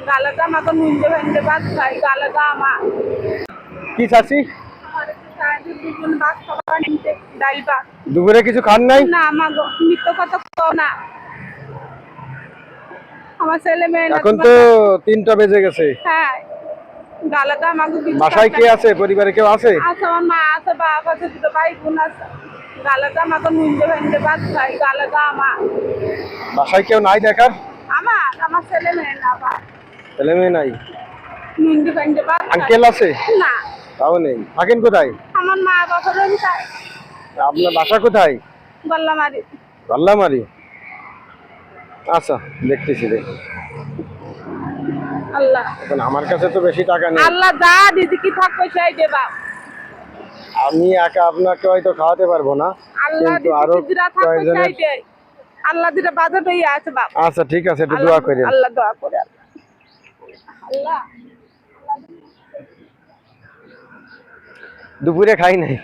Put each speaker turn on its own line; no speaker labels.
গালাটা আমাকে নুনতে ভেঙে ভাত খাই গালাটা আমার
কি চাচ্ছি
দুজন ভাত খাবার নিতে ডাল ভাত
দুপুরে কিছু খান নাই?
না আমাকে মিথ্য কথা কও না। আমার ছেলে মেয়ে না
এখন তো 3টা বেজে গেছে।
হ্যাঁ গালাটা আমাকে
বাসায় কে আছে? পরিবারে কেউ আছে?
আছে আমার মা আছে বাপ আছে দুটো ভাই বোন আছে। গালাটা আমাকে নুনতে ভেঙে ভাত খাই গালাটা আমার
বাসায় কেউ নাই দেখার?
আমার ছেলে মেয়ে না বাপ
ছেলে মেয়ে নাই?
নুনতে ভেঙে ভাত খাই।
আঙ্কেল আছে?
না
তাও নেই। থাকেন কোথায়?
আমার মা বাবা রবি খায়।
আপনার বাসা কোথায়?
গল্লামারি।
গল্লামারি। আচ্ছা দেখতেছি রে।
আল্লাহ
এখন আমার কাছে তো বেশি টাকা নেই।
আল্লাহ যা দিদি কি থাকবে সেই দেবা।
আমি একা আপনাকে হয়তো খাওয়াতে পারবো না,
আল্লাহ
কিন্তু আরো
দিদি থাকবে
কয়েকজনের।
সেই দে। আল্লাহ দিতে বাধা পেয়ে আছে বাপ।
আচ্ছা ঠিক আছে, একটু দোয়া করেন।
আল্লাহ দোয়া করে আল্লাহ।
দুপুরে খাই নাই।